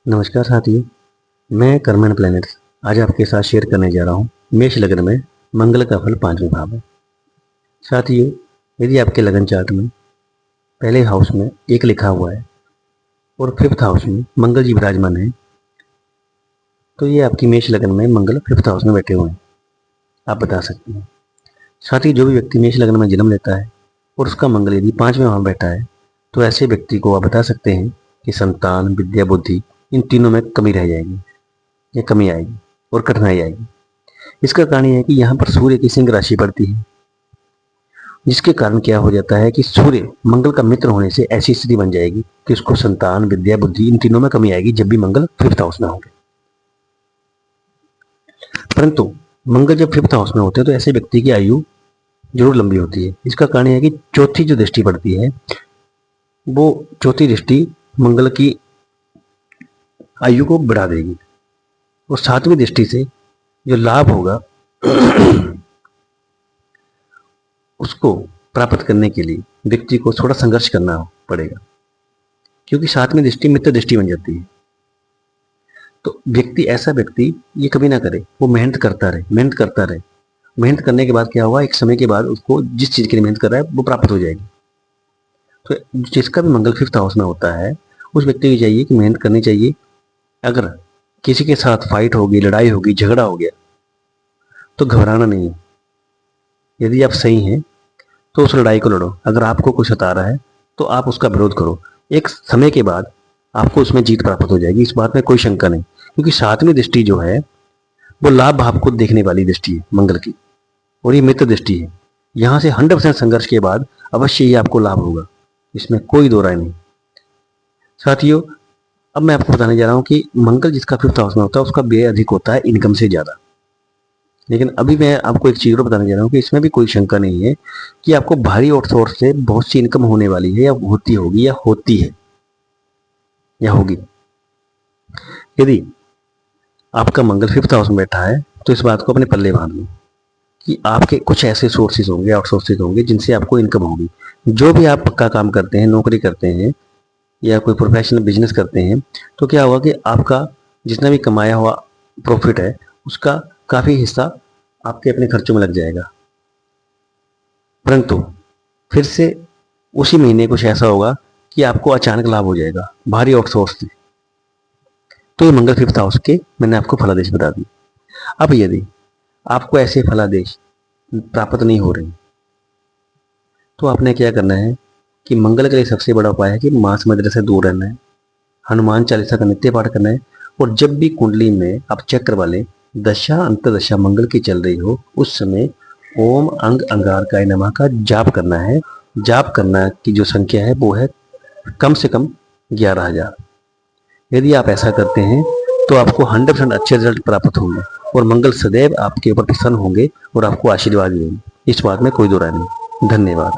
नमस्कार साथियों, मैं कर्मण प्लैनेट्स आज आपके साथ शेयर करने जा रहा हूँ मेष लग्न में मंगल का फल 5वें भाव में। साथियों, यदि आपके लगन चार्ट में पहले हाउस में 1 लिखा हुआ है और 5th हाउस में मंगल जी विराजमान है, तो ये आपकी मेष लग्न में मंगल 5th हाउस में बैठे हुए हैं, आप बता सकते हैं। साथ ही जो भी व्यक्ति मेष लग्न में जन्म लेता है और उसका मंगल यदि 5वें भाव में बैठा है, तो ऐसे व्यक्ति को आप बता सकते हैं कि संतान, विद्या, बुद्धि इन तीनों में कमी रह जाएगी या कमी आएगी और कठिनाई आएगी। इसका कारण यह है कि यहाँ पर सूर्य की सिंह राशि पड़ती है, जिसके कारण क्या हो जाता है कि सूर्य मंगल का मित्र होने से ऐसी स्थिति बन जाएगी कि उसको संतान, विद्या, बुद्धि इन तीनों में कमी आएगी जब भी मंगल 5th हाउस में होंगे। परंतु मंगल जब 5th हाउस में होते हैं तो ऐसे व्यक्ति की आयु जरूर लंबी होती है। इसका कारण यह है कि चौथी जो दृष्टि पड़ती है, वो चौथी दृष्टि मंगल की आयु को बढ़ा देगी और 7वीं दृष्टि से जो लाभ होगा उसको प्राप्त करने के लिए व्यक्ति को थोड़ा संघर्ष करना पड़ेगा, क्योंकि 7वीं दृष्टि मित्र दृष्टि बन जाती है। तो ऐसा व्यक्ति ये कभी ना करे, वो मेहनत करता रहे। मेहनत करने के बाद क्या होगा, एक समय के बाद उसको जिस चीज के लिए मेहनत कर रहा है वो प्राप्त हो जाएगी। तो जिसका भी मंगल 5th हाउस में होता है, उस व्यक्ति को चाहिए कि मेहनत करनी चाहिए। अगर किसी के साथ फाइट होगी, लड़ाई होगी, झगड़ा हो गया, तो घबराना नहीं है। यदि आप सही हैं तो उस लड़ाई को लड़ो। अगर आपको कुछ सता रहा है तो आप उसका विरोध करो। एक समय के बाद आपको उसमें जीत प्राप्त हो जाएगी, इस बात में कोई शंका नहीं। क्योंकि 7वीं दृष्टि जो है वो लाभ भाव को देखने वाली दृष्टि है मंगल की, और ये मित्र दृष्टि है। यहाँ से 100% संघर्ष के बाद अवश्य ही आपको लाभ होगा, इसमें कोई दो राय नहीं। साथियों, अब मैं आपको बताने जा रहा हूँ कि मंगल जिसका 5th हाउस में होता है उसका व्यय अधिक होता है इनकम से ज़्यादा। लेकिन अभी मैं आपको एक चीज़ और बताने जा रहा हूँ कि इसमें भी कोई शंका नहीं है कि आपको भारी आउटसोर्स से बहुत सी इनकम होने वाली है, या होती होगी, या होती है, या होगी। यदि आपका मंगल 5th हाउस में बैठा है तो इस बात को अपने पल्ले बांध लो कि आपके कुछ ऐसे सोर्सेज होंगे, आउटसोर्सेज होंगे, जिनसे आपको इनकम होगी। जो भी आप पक्का काम करते हैं, नौकरी करते हैं या कोई प्रोफेशनल बिजनेस करते हैं, तो क्या होगा कि आपका जितना भी कमाया हुआ प्रॉफिट है उसका काफ़ी हिस्सा आपके अपने खर्चों में लग जाएगा। परंतु फिर से उसी महीने कुछ ऐसा होगा कि आपको अचानक लाभ हो जाएगा भारी आउटसोर्स से। तो ये मंगल 5th हाउस के मैंने आपको फलादेश बता दी। अब यदि आपको ऐसे फलादेश प्राप्त नहीं हो रहे, तो आपने क्या करना है कि मंगल के लिए सबसे बड़ा उपाय है कि मांस मदिरा से दूर रहना है, हनुमान चालीसा का नित्य पाठ करना है, और जब भी कुंडली में आप चेक करवा लें दशा अंतर्दशा मंगल की चल रही हो, उस समय ओम अंग अंगारकाय नमः का जाप करना है। जाप करना की जो संख्या है वो है कम से कम 11,000। यदि आप ऐसा करते हैं तो आपको 100% अच्छे रिजल्ट प्राप्त होंगे और मंगल सदैव आपके ऊपर प्रसन्न होंगे और आपको आशीर्वाद देंगे। इस बात में कोई दो राय नहीं। धन्यवाद।